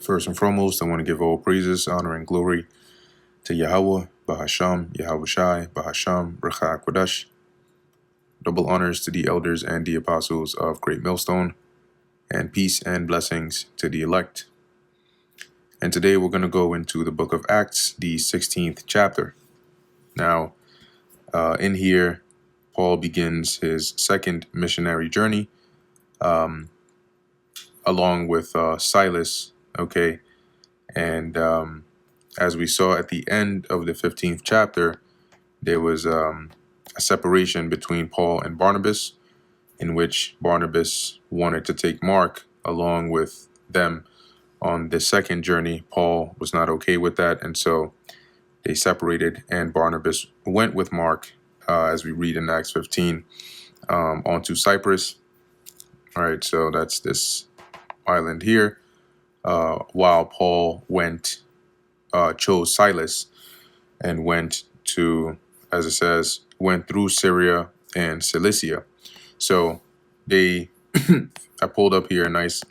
First and foremost, I want to give all praises, honor, and glory to Yahweh, Bahasham, Yahweh Shai, Bahasham, Recha Kodesh. Double honors to the elders and the apostles of Great Millstone, and peace and blessings to the elect. And today we're going to go into the book of Acts, the 16th chapter. Now, in here, Paul begins his second missionary journey, along with Silas, okay? And as we saw at the end of the 15th chapter, there was a separation between Paul and Barnabas, in which Barnabas wanted to take Mark along with them on the second journey. Paul was not okay with that, and so they separated, and Barnabas went with Mark, as we read in Acts 15, onto Cyprus. All right, so that's this island here, while Paul chose Silas and went to, as it says, went through Syria and Cilicia. So I pulled up here a nice,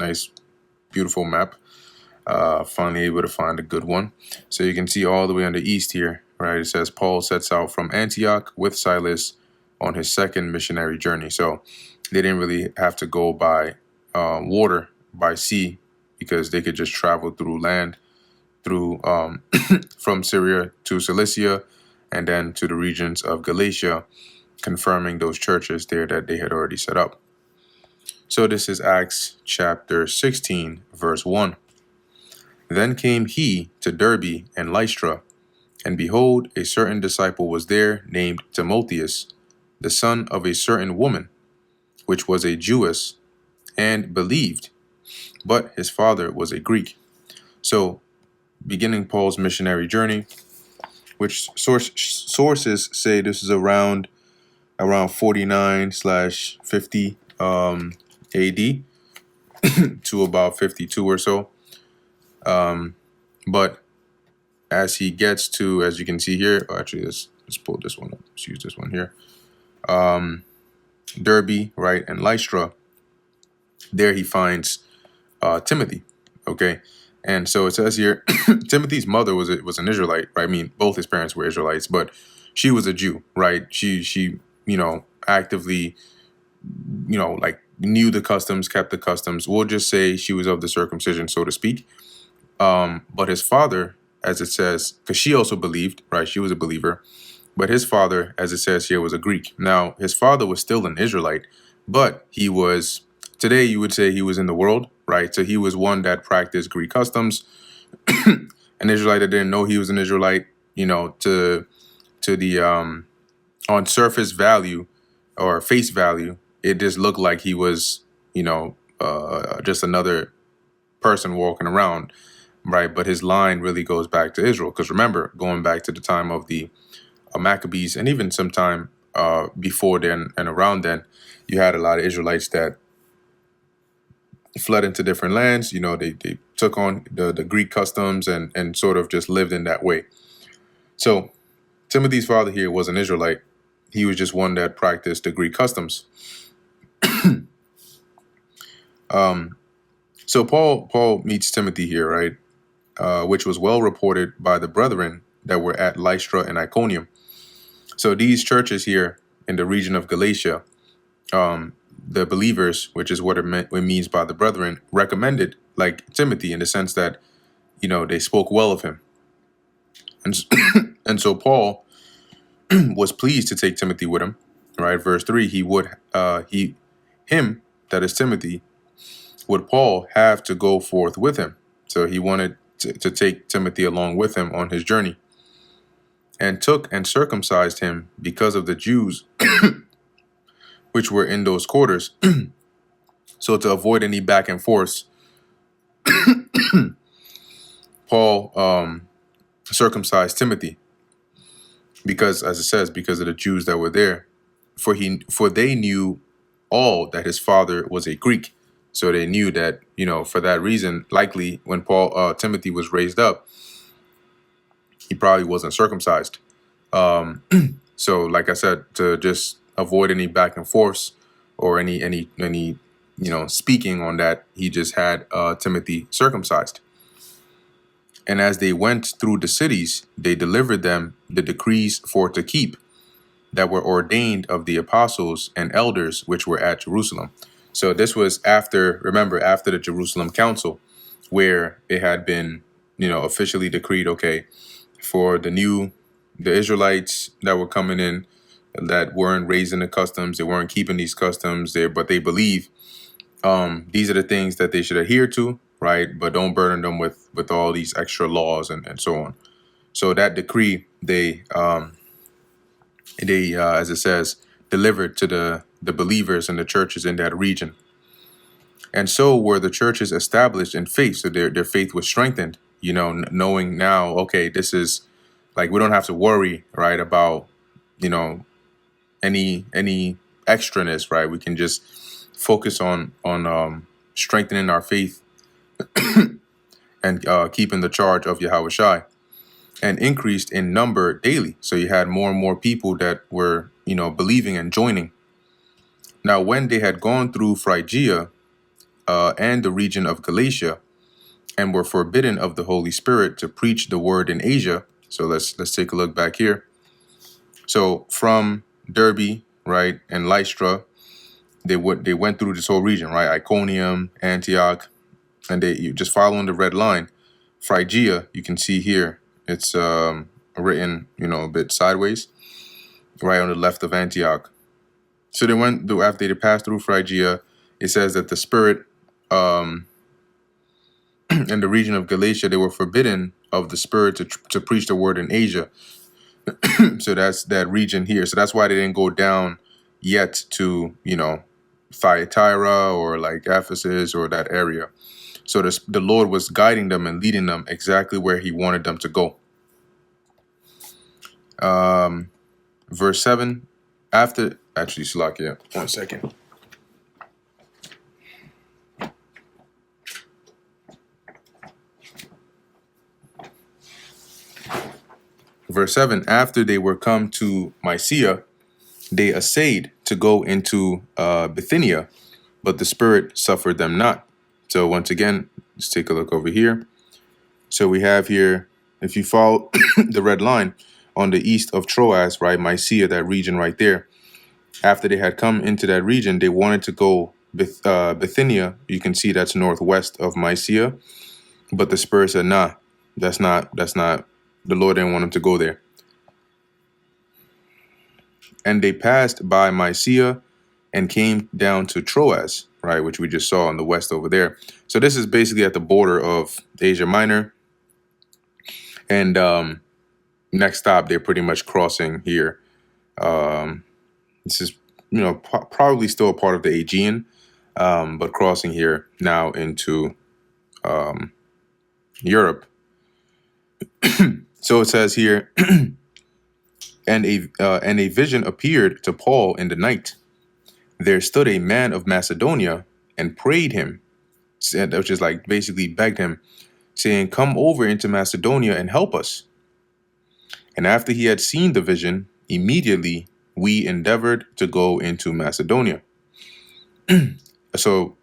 beautiful map. Finally able to find a good one. So you can see all the way on the east here, right? It says Paul sets out from Antioch with Silas on his second missionary journey. So they didn't really have to go by water, by sea, because they could just travel through land, through from Syria to Cilicia, and then to the regions of Galatia, confirming those churches there that they had already set up. So this is Acts chapter 16, verse 1. Then came he to Derbe and Lystra, and behold, a certain disciple was there named Timotheus, the son of a certain woman, which was a Jewess, and believed, but his father was a Greek. So, beginning Paul's missionary journey, which sources say this is around 49/50 AD to about 52 or so. But as he gets to, as you can see here, actually let's pull this one up. Let's use this one here. Derbe, right, and Lystra. There he finds Timothy. Okay. And so it says here, Timothy's mother was an Israelite, right? I mean, both his parents were Israelites, but she was a Jew, right? She actively, like knew the customs, kept the customs. We'll just say she was of the circumcision, so to speak. But his father, as it says, because she also believed, right? She was a believer. But his father, as it says here, was a Greek. Now, his father was still an Israelite, but he was, today you would say he was in the world, right? So he was one that practiced Greek customs. An Israelite that didn't know he was an Israelite, to the on surface value or face value, it just looked like he was, just another person walking around, right? But his line really goes back to Israel, because remember, going back to the time of the Maccabees, and even sometime before then and around then, you had a lot of Israelites that fled into different lands. They took on the Greek customs and sort of just lived in that way. So Timothy's father here was an Israelite. He was just one that practiced the Greek customs. So Paul meets Timothy here, right? Which was well reported by the brethren that were at Lystra and Iconium. So these churches here in the region of Galatia, the believers, which is what it means by the brethren, recommended like Timothy in the sense that, they spoke well of him. And so Paul was pleased to take Timothy with him, right? Verse 3, him, that is Timothy, would Paul have to go forth with him. So he wanted to take Timothy along with him on his journey, and took and circumcised him because of the Jews which were in those quarters. So to avoid any back and forth, Paul circumcised Timothy because, as it says, because of the Jews that were there, for they knew all that his father was a Greek. So they knew that, for that reason, likely when Timothy was raised up, he probably wasn't circumcised. So like I said, to just avoid any back and forth or any speaking on that, he just had Timothy circumcised. And as they went through the cities, they delivered them the decrees for to keep that were ordained of the apostles and elders which were at Jerusalem. So this was after, remember, after the Jerusalem Council, where it had been, officially decreed, okay, for the Israelites that were coming in, that weren't raising the customs, they weren't keeping these customs there, but they believe these are the things that they should adhere to, right? But don't burden them with all these extra laws and so on. So that decree, they as it says, delivered to the believers and the churches in that region. And so were the churches established in faith. So their faith was strengthened, knowing now, okay, this is like, we don't have to worry, right, about, any extraness, right? We can just focus on strengthening our faith and keeping the charge of Yahweh Shai, and increased in number daily. So you had more and more people that were, believing and joining. Now, when they had gone through Phrygia and the region of Galatia, and were forbidden of the Holy Spirit to preach the word in Asia. So let's take a look back here. So from Derbe, right, and Lystra, they went through this whole region, right? Iconium, Antioch, and you just following the red line. Phrygia, you can see here, it's written, a bit sideways, right on the left of Antioch. So they went through, after they passed through Phrygia, it says that the Spirit in the region of Galatia, they were forbidden of the Spirit to preach the word in Asia. So that's that region here. So that's why they didn't go down yet to, Thyatira or like Ephesus or that area. So the Lord was guiding them and leading them exactly where he wanted them to go. Verse 7, actually, Salakia, 1 second. Verse 7, after they were come to Mysia, they essayed to go into Bithynia, but the Spirit suffered them not. So once again, let's take a look over here. So we have here, if you follow the red line on the east of Troas, right, Mysia, that region right there. After they had come into that region, they wanted to go Bithynia. You can see that's northwest of Mysia, but the Spirit said, nah, that's not, the Lord didn't want them to go there. And they passed by Mysia and came down to Troas, right, which we just saw on the west over there. So this is basically at the border of Asia Minor. And next stop, they're pretty much crossing here. This is, probably still a part of the Aegean, but crossing here now into Europe. So it says here, and a vision appeared to Paul in the night. There stood a man of Macedonia and prayed him, which is like basically begged him, saying, come over into Macedonia and help us. And after he had seen the vision, immediately we endeavored to go into Macedonia. So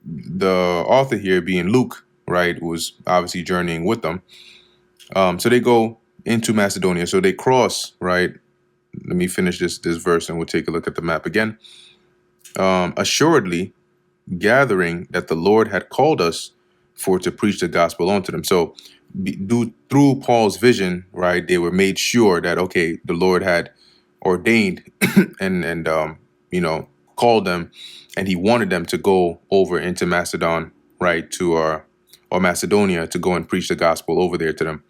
the author here, being Luke, right, was obviously journeying with them. So they go into Macedonia. So they cross, right? Let me finish this verse and we'll take a look at the map again. Assuredly, gathering that the Lord had called us for to preach the gospel unto them. So through Paul's vision, right, they were made sure that, okay, the Lord had ordained and called them, and he wanted them to go over into Macedon, right, or Macedonia, to go and preach the gospel over there to them.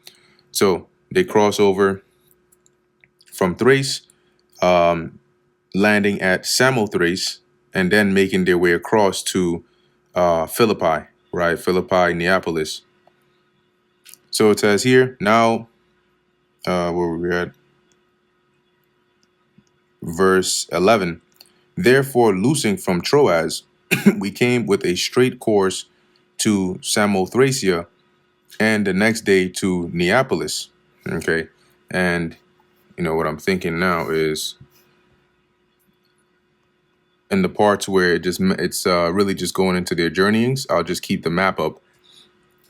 So they cross over from Thrace, landing at Samothrace, and then making their way across to Philippi, right? Philippi, Neapolis. So it says here, now, where were we at? Verse 11. Therefore, loosing from Troas, we came with a straight course to Samothracia, and the next day to Neapolis. Okay. And, what I'm thinking now is, in the parts where it's really just going into their journeyings, I'll just keep the map up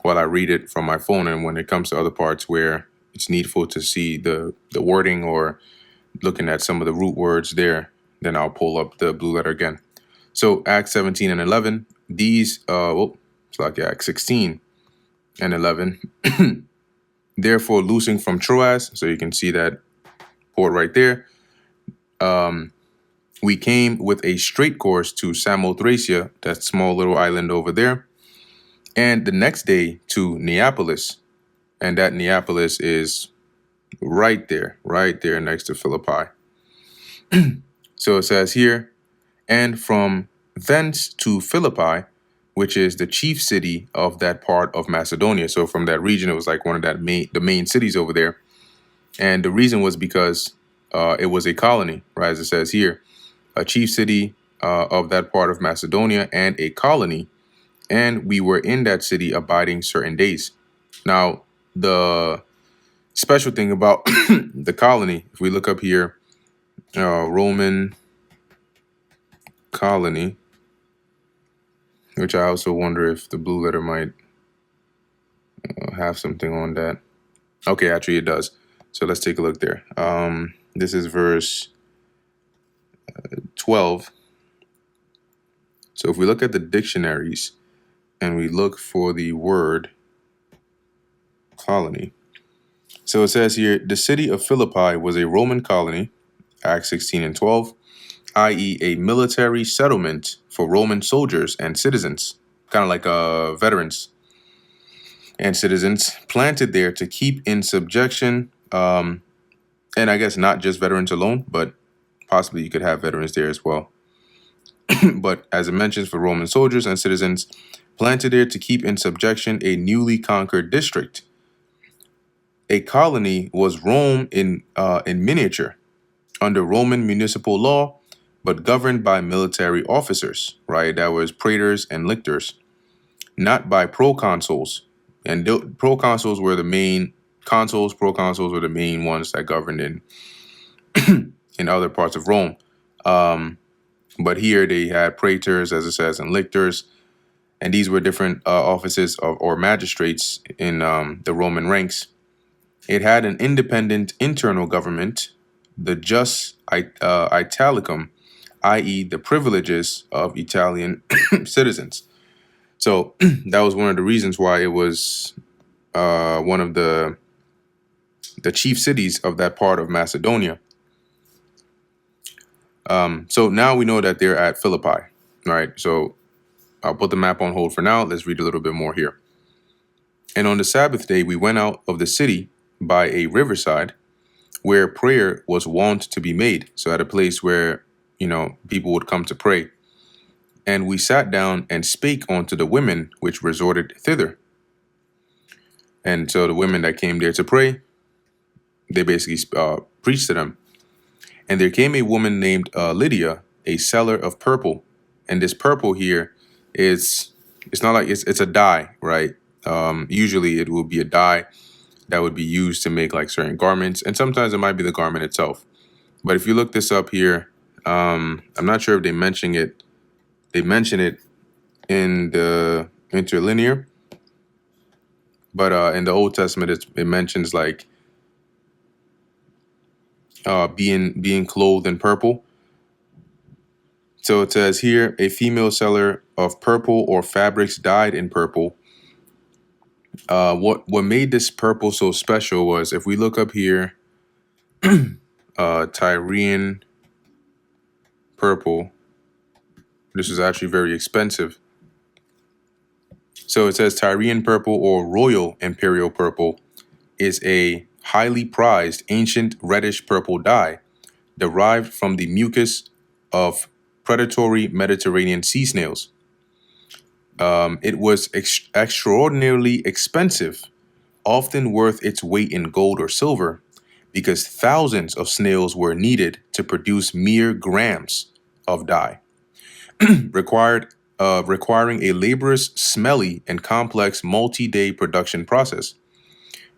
while I read it from my phone. And when it comes to other parts where it's needful to see the wording or looking at some of the root words there, then I'll pull up the blue letter again. So Acts 17 and 11, these, it's like Acts 16 and 11. Therefore, loosing from Troas, so you can see that port right there, we came with a straight course to Samothracia, that small little island over there, and the next day to Neapolis. And that Neapolis is right there next to Philippi. So it says here, and from thence to Philippi, which is the chief city of that part of Macedonia. So from that region, it was like one of the main cities over there. And the reason was because it was a colony, right? As it says here, a chief city of that part of Macedonia and a colony. And we were in that city abiding certain days. Now, the special thing about the colony, if we look up here, Roman colony, which I also wonder if the blue letter might have something on that. Okay, actually it does. So let's take a look there. This is verse 12. So if we look at the dictionaries and we look for the word colony. So it says here, the city of Philippi was a Roman colony, Acts 16 and 12, i.e. a military settlement for Roman soldiers and citizens, kind of like veterans and citizens planted there to keep in subjection, and I guess not just veterans alone, but possibly you could have veterans there as well. But as it mentions, for Roman soldiers and citizens planted there to keep in subjection a newly conquered district. A colony was Rome in miniature, under Roman municipal law, but governed by military officers, right? That was praetors and lictors, not by proconsuls. And proconsuls were the main consuls. Proconsuls were the main ones that governed in other parts of Rome. But here they had praetors, as it says, and lictors, and these were different offices or magistrates in the Roman ranks. It had an independent internal government, the jus Italicum, i.e. the privileges of Italian citizens. So that was one of the reasons why it was one of the chief cities of that part of Macedonia. So now we know that they're at Philippi, right? So I'll put the map on hold for now. Let's read a little bit more here. And on the Sabbath day, we went out of the city by a riverside where prayer was wont to be made. So at a place where, people would come to pray. And we sat down and spake unto the women which resorted thither. And so the women that came there to pray, they basically preached to them. And there came a woman named Lydia, a seller of purple. And this purple here it's not like it's a dye, right? Usually it will be a dye that would be used to make like certain garments. And sometimes it might be the garment itself. But if you look this up here, I'm not sure if they mention it. They mention it in the interlinear. But in the Old Testament, it mentions like being clothed in purple. So it says here, a female seller of purple or fabrics dyed in purple. What made this purple so special was, if we look up here, Tyrian purple. This is actually very expensive. So it says Tyrian purple or royal imperial purple is a highly prized ancient reddish purple dye derived from the mucus of predatory Mediterranean sea snails. It was extraordinarily expensive, often worth its weight in gold or silver, because thousands of snails were needed to produce mere grams of dye, requiring a laborious, smelly, and complex multi-day production process.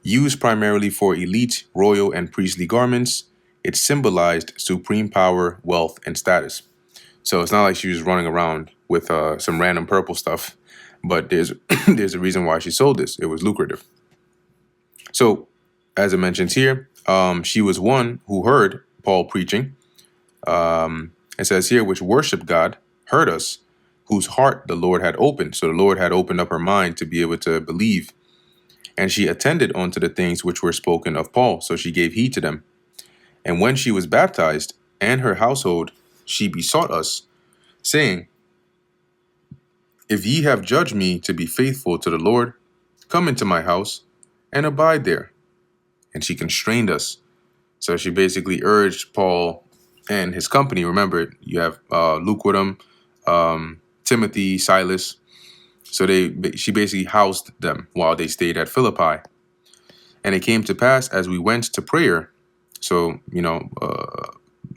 Used primarily for elite, royal, and priestly garments, it symbolized supreme power, wealth, and status. So it's not like she was running around with some random purple stuff. But there's there's a reason why she sold this. It was lucrative. So, as it mentions here, she was one who heard Paul preaching. It says here, which worshiped God, heard us, whose heart the Lord had opened. So the Lord had opened up her mind to be able to believe. And she attended unto the things which were spoken of Paul. So she gave heed to them. And when she was baptized, and her household, she besought us, saying, if ye have judged me to be faithful to the Lord, come into my house and abide there. And she constrained us. So she basically urged Paul and his company. Remember, you have Luke with him, Timothy, Silas. So she basically housed them while they stayed at Philippi. And it came to pass as we went to prayer. So,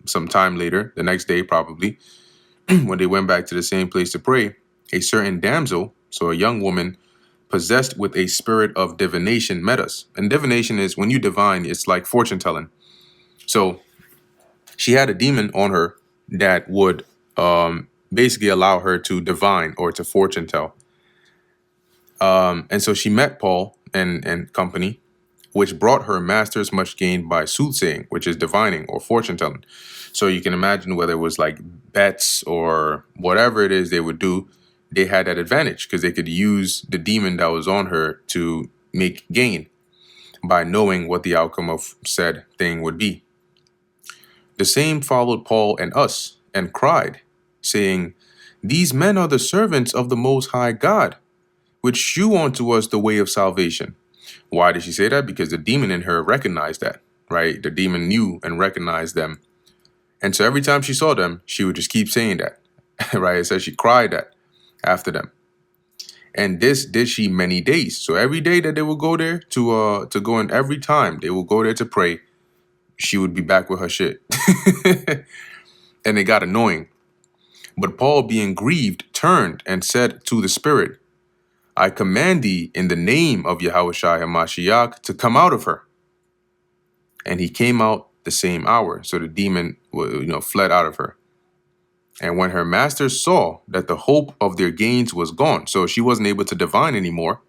some time later, the next day probably, when they went back to the same place to pray, a certain damsel, so a young woman, possessed with a spirit of divination met us. And divination is when you divine, it's like fortune telling. So she had a demon on her that would basically allow her to divine or to fortune tell. And so she met Paul and company, which brought her masters much gain by soothsaying, which is divining or fortune telling. So you can imagine whether it was like bets or whatever it is they would do, they had that advantage because they could use the demon that was on her to make gain by knowing what the outcome of said thing would be. The same followed Paul and us and cried, saying, these men are the servants of the Most High God, which shew unto us the way of salvation. Why did she say that? Because the demon in her recognized that, right? The demon knew and recognized them. And so every time she saw them, she would just keep saying that, right? It says she cried that after them. And this did she many days. So every day that they would go there to go in, every time they would go there to pray, she would be back with her shit. And it got annoying. But Paul, being grieved, turned and said to the spirit, I command thee in the name of Yahushua HaMashiach to come out of her. And he came out the same hour. So the demon, fled out of her. And when her masters saw that the hope of their gains was gone, so she wasn't able to divine anymore,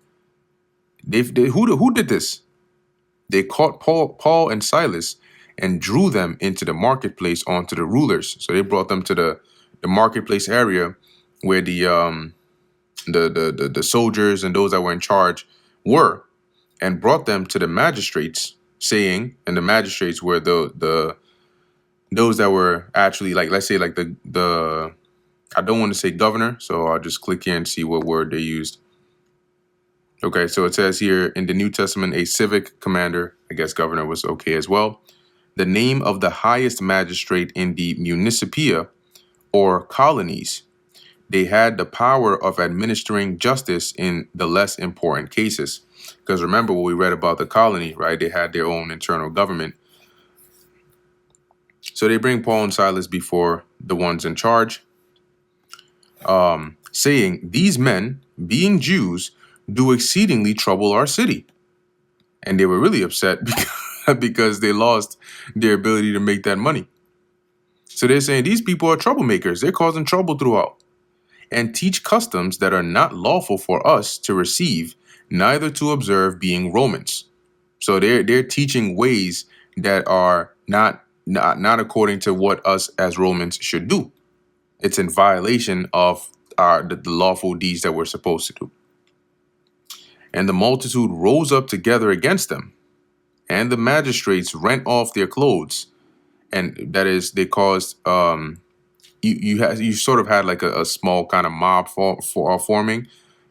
who did this? They caught Paul and Silas and drew them into the marketplace onto the rulers. So they brought them to the marketplace area where the soldiers and those that were in charge were, and brought them to the magistrates, saying, and the magistrates were those that were actually, like, let's say like the I don't want to say governor, so I'll just click here and see what word they used. Okay, so it says here in the New Testament, a civic commander, I guess governor was okay as well. The name of the highest magistrate in the municipia or colonies. They had the power of administering justice in the less important cases. Because remember what we read about the colony, right? They had their own internal government. So they bring Paul and Silas before the ones in charge, saying, these men, being Jews, do exceedingly trouble our city. And they were really upset because they lost their ability to make that money. So they're saying these people are troublemakers. They're causing trouble throughout. And teach customs that are not lawful for us to receive, neither to observe, being Romans. So they're teaching ways that are not according to what us as Romans should do. It's in violation of the lawful deeds that we're supposed to do. And the multitude rose up together against them, and the magistrates rent off their clothes, and that is, they caused you sort of had like a small kind of mob forming,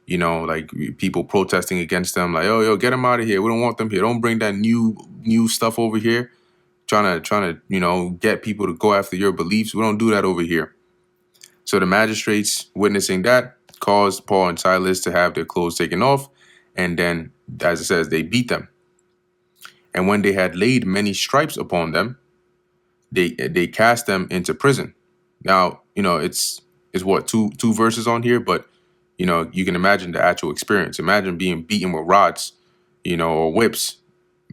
like people protesting against them, like, oh, yo, get them out of here. We don't want them here. Don't bring that new stuff over here. Trying to get people to go after your beliefs. We don't do that over here. So the magistrates, witnessing that, caused Paul and Silas to have their clothes taken off. And then, as it says, they beat them. And when they had laid many stripes upon them, they cast them into prison. Now, it's what, two verses on here, but you can imagine the actual experience. Imagine being beaten with rods, or whips,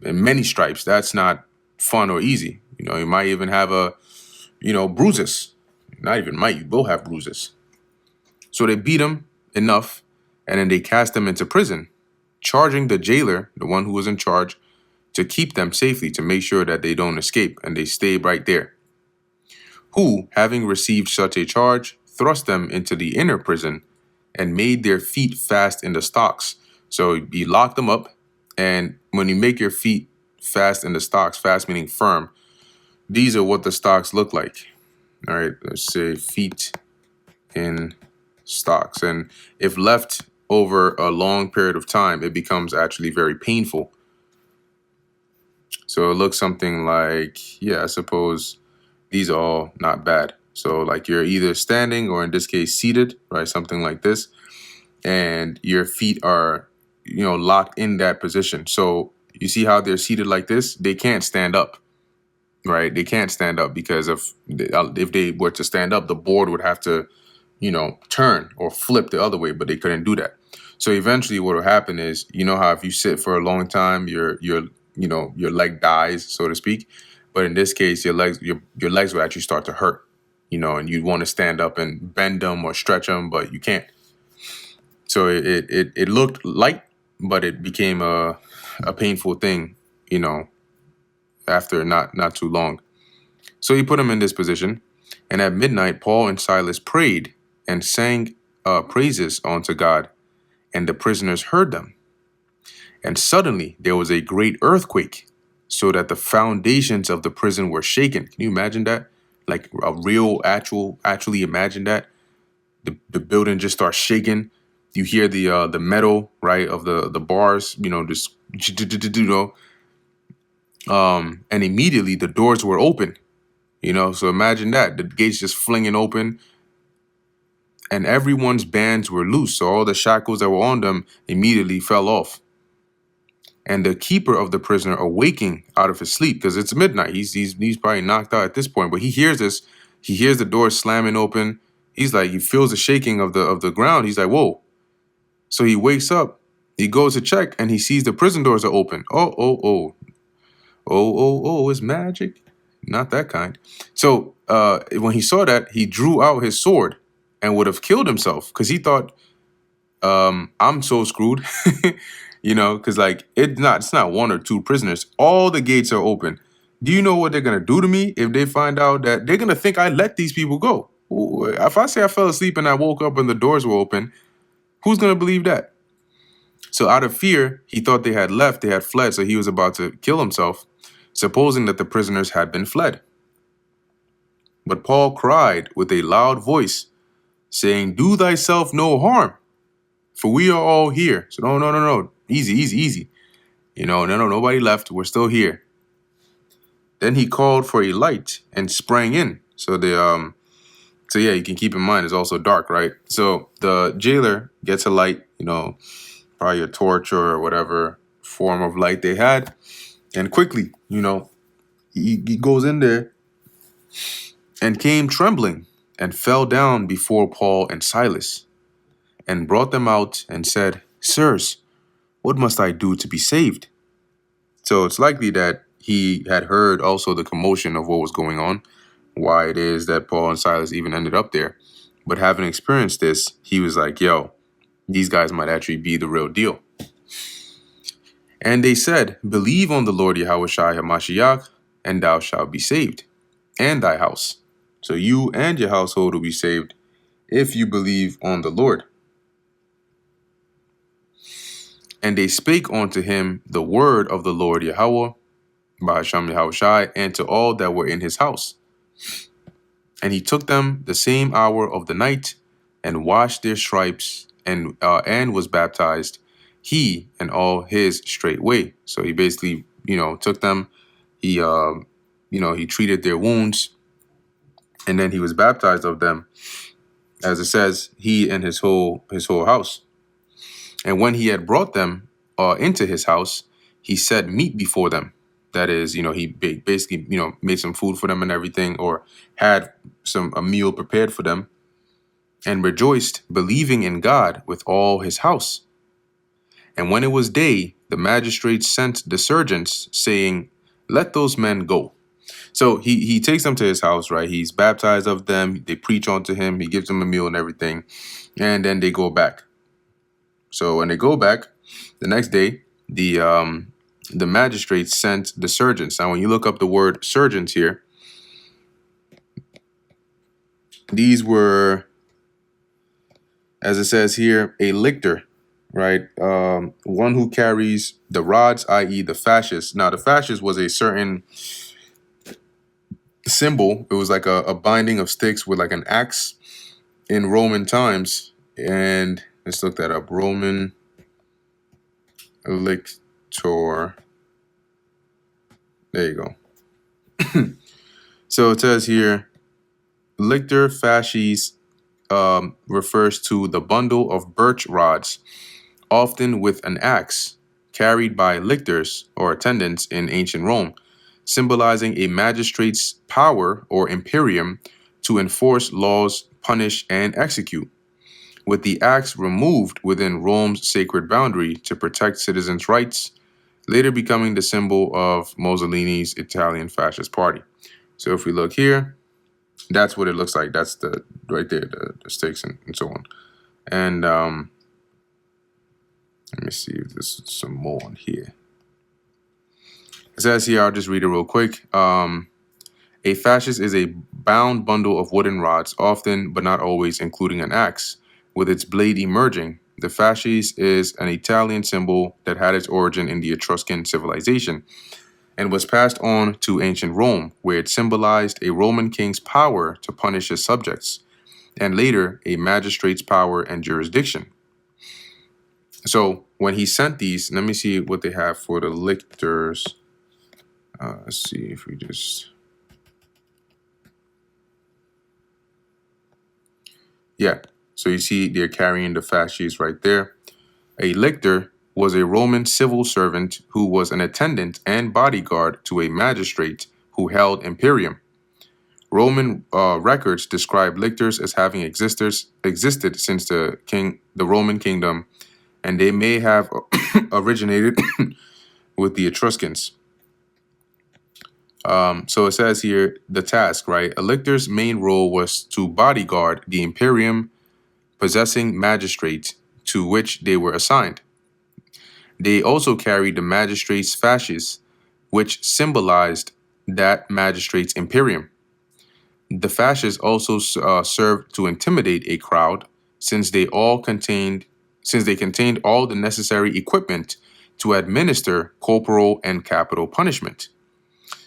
and many stripes. That's not fun or easy. You might even have bruises. Not even might, you will have bruises. So they beat him enough And then they cast them into prison, charging the jailer, the one who was in charge, to keep them safely, to make sure that they don't escape and they stay right there. Who, having received such a charge, thrust them into the inner prison and made their feet fast in the stocks. So he locked them up. And when you make your feet fast in the stocks, fast meaning firm, these are what the stocks look like. All right, let's say feet in stocks. And if left over a long period of time, it becomes actually very painful. So it looks something like, yeah, I suppose these are all not bad. So like you're either standing or in this case seated, right? Something like this. And your feet are, locked in that position. So you see how they're seated like this? They can't stand up, right? They can't stand up because if they were to stand up, the board would have to, turn or flip the other way, but they couldn't do that. So eventually what will happen is, how if you sit for a long time, your leg dies, so to speak. But in this case, your legs will actually start to hurt, and you'd want to stand up and bend them or stretch them, but you can't. So it looked light, but it became a painful thing, after not too long. So he put him in this position, and at midnight, Paul and Silas prayed and sang praises unto God, and the prisoners heard them. And suddenly there was a great earthquake, so that the foundations of the prison were shaken. Can you imagine that? Like a real, actually imagine that. The building just starts shaking. You hear the metal, right, of the bars, just, and immediately the doors were open, so imagine that, the gates just flinging open, and everyone's bands were loose. So all the shackles that were on them immediately fell off. And the keeper of the prisoner, awaking out of his sleep, because it's midnight, he's probably knocked out at this point, but he hears this. He hears the door slamming open. He's like, he feels the shaking of the ground. He's like, whoa. So he wakes up. He goes to check, and he sees the prison doors are open. It's magic. Not that kind. So when he saw that, he drew out his sword and would have killed himself, because he thought, I'm so screwed, because like it's not one or two prisoners. All the gates are open. Do you know what they're gonna do to me if they find out that they're gonna think I let these people go? If I say I fell asleep and I woke up and the doors were open, who's gonna believe that? So out of fear, he thought they had fled, so he was about to kill himself, supposing that the prisoners had been fled. But Paul cried with a loud voice, saying, do thyself no harm, for we are all here. So no. Easy. No, nobody left. We're still here. Then he called for a light and sprang in. So you can keep in mind it's also dark, right? So the jailer gets a light, probably a torch or whatever form of light they had. And quickly, he goes in there and came trembling and fell down before Paul and Silas and brought them out and said, sirs, what must I do to be saved? So it's likely that he had heard also the commotion of what was going on, why it is that Paul and Silas even ended up there. But having experienced this, he was like, yo, these guys might actually be the real deal. And they said, believe on the Lord Yahushua HaMashiach, and thou shalt be saved, and thy house. So you and your household will be saved if you believe on the Lord. And they spake unto him the word of the Lord Yahweh, Bahasham Yahushai, and to all that were in his house. And he took them the same hour of the night, and washed their stripes, and was baptized, he and all his straightway. So he basically, took them, he treated their wounds, and then he was baptized of them, as it says, he and his whole house. And when he had brought them into his house, he set meat before them. That is, he basically, made some food for them and everything, or had a meal prepared for them, and rejoiced, believing in God with all his house. And when it was day, the magistrates sent the sergeants, saying, let those men go. So he takes them to his house, right? He's baptized of them. They preach unto him. He gives them a meal and everything. And then they go back. So when they go back the next day, the magistrates sent the sergeants. Now, when you look up the word sergeants here, these were, as it says here, a lictor, right? One who carries the rods, i.e. the fasces. Now, the fasces was a certain symbol. It was like a binding of sticks with like an axe in Roman times. And let's look that up. Roman lictor. There you go. So it says here, lictor fasces refers to the bundle of birch rods, often with an axe, carried by lictors or attendants in ancient Rome, symbolizing a magistrate's power or imperium to enforce laws, punish, and execute, with the axe removed within Rome's sacred boundary to protect citizens' rights, later becoming the symbol of Mussolini's Italian fascist party. So if we look here, that's what it looks like. That's the right there, the stakes and so on. And let me see if there's some more on here. It says here, I'll just read it real quick. A fasces is a bound bundle of wooden rods, often but not always including an axe, with its blade emerging. The fasces is an Italian symbol that had its origin in the Etruscan civilization and was passed on to ancient Rome, where it symbolized a Roman king's power to punish his subjects, and later a magistrate's power and jurisdiction. So when he sent these, let me see what they have for the lictors. Let's see if we just... Yeah, so you see they're carrying the fasces right there. A lictor was a Roman civil servant who was an attendant and bodyguard to a magistrate who held imperium. Roman records describe lictors as having existed since the Roman kingdom, and they may have originated with the Etruscans. So it says here, the task, right? A lictor's main role was to bodyguard the imperium possessing magistrates to which they were assigned. They also carried the magistrate's fasces, which symbolized that magistrate's imperium. The fasces also served to intimidate a crowd, since they contained all the necessary equipment to administer corporal and capital punishment.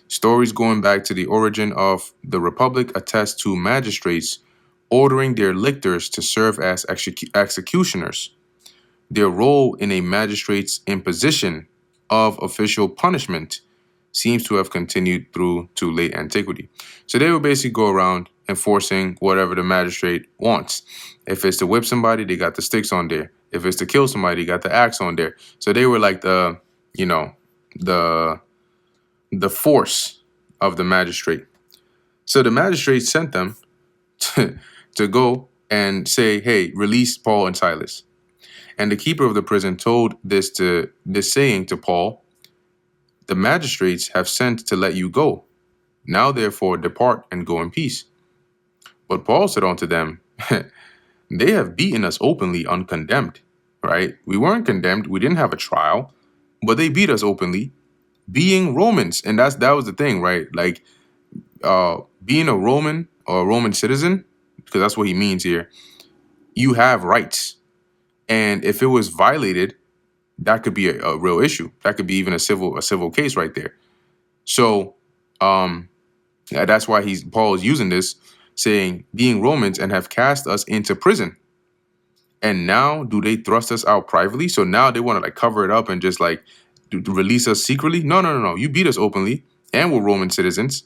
Stories going back to the origin of the Republic attest to magistrates ordering their lictors to serve as executioners. Their role in a magistrate's imposition of official punishment seems to have continued through to late antiquity. So they would basically go around enforcing whatever the magistrate wants. If it's to whip somebody, they got the sticks on there. If it's to kill somebody, they got the axe on there. So they were like the force of the magistrate. So the magistrate sent them to go and say, hey, release Paul and Silas. And the keeper of the prison told this saying to Paul, the magistrates have sent to let you go. Now, therefore, depart and go in peace. But Paul said unto them, they have beaten us openly uncondemned, right? We weren't condemned. We didn't have a trial, but they beat us openly, being Romans. And that was the thing, right? Like being a Roman or a Roman citizen, because that's what he means here, you have rights. And if it was violated, that could be a real issue. That could be even a civil case right there. So that's why Paul is using this, saying, being Romans and have cast us into prison. And now do they thrust us out privately? So now they want to like cover it up and just like release us secretly? No. You beat us openly and we're Roman citizens.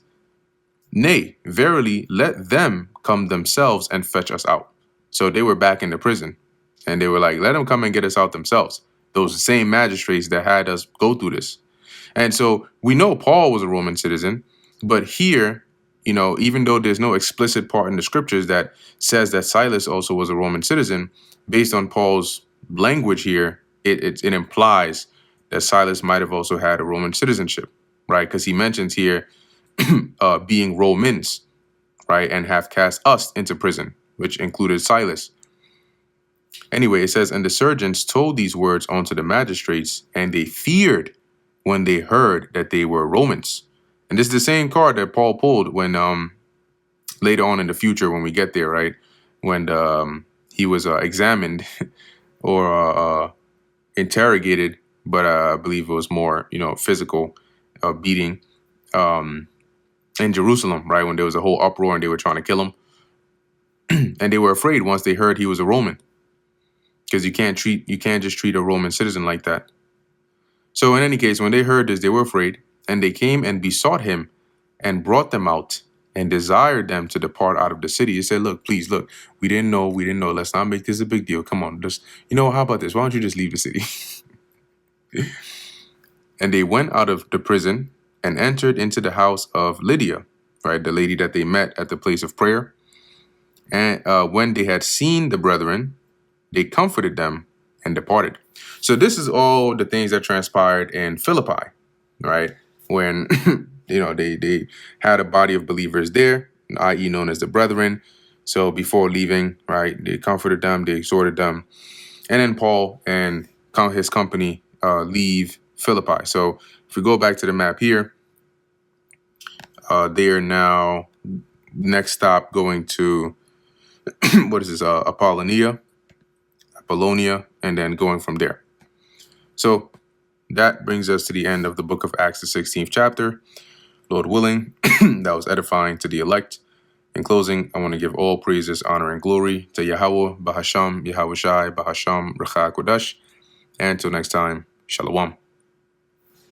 Nay, verily, let them come themselves and fetch us out. So they were back in the prison and they were like, let them come and get us out themselves. Those same magistrates that had us go through this. And so we know Paul was a Roman citizen, but here, even though there's no explicit part in the scriptures that says that Silas also was a Roman citizen, based on Paul's language here, it implies that Silas might have also had a Roman citizenship, right? Because he mentions here being Romans, right? And have cast us into prison, which included Silas. Anyway, it says, and the surgeons told these words unto the magistrates, and they feared when they heard that they were Romans. And this is the same card that Paul pulled when later on in the future when we get there, right? When he was examined or interrogated, but I believe it was more, physical beating in Jerusalem, right? When there was a whole uproar and they were trying to kill him. And they were afraid once they heard he was a Roman, because you can't just treat a Roman citizen like that. So in any case, when they heard this, they were afraid, and they came and besought him and brought them out and desired them to depart out of the city. He said, look, please, look, we didn't know. Let's not make this a big deal. Come on, just, how about this? Why don't you just leave the city? And they went out of the prison and entered into the house of Lydia, right? The lady that they met at the place of prayer. And when they had seen the brethren, they comforted them and departed. So this is all the things that transpired in Philippi, right? When, they had a body of believers there, i.e. known as the brethren. So before leaving, right, they comforted them, they exhorted them. And then Paul and his company leave Philippi. So if we go back to the map here, they are now next stop going to, what is this, Apollonia, and then going from there. So that brings us to the end of the book of Acts, the 16th chapter. Lord willing, that was edifying to the elect. In closing, I want to give all praises, honor, and glory to Yahweh, Bahasham, Yahweh Shai, Bahasham, Recha Kodash. And until next time, Shalom.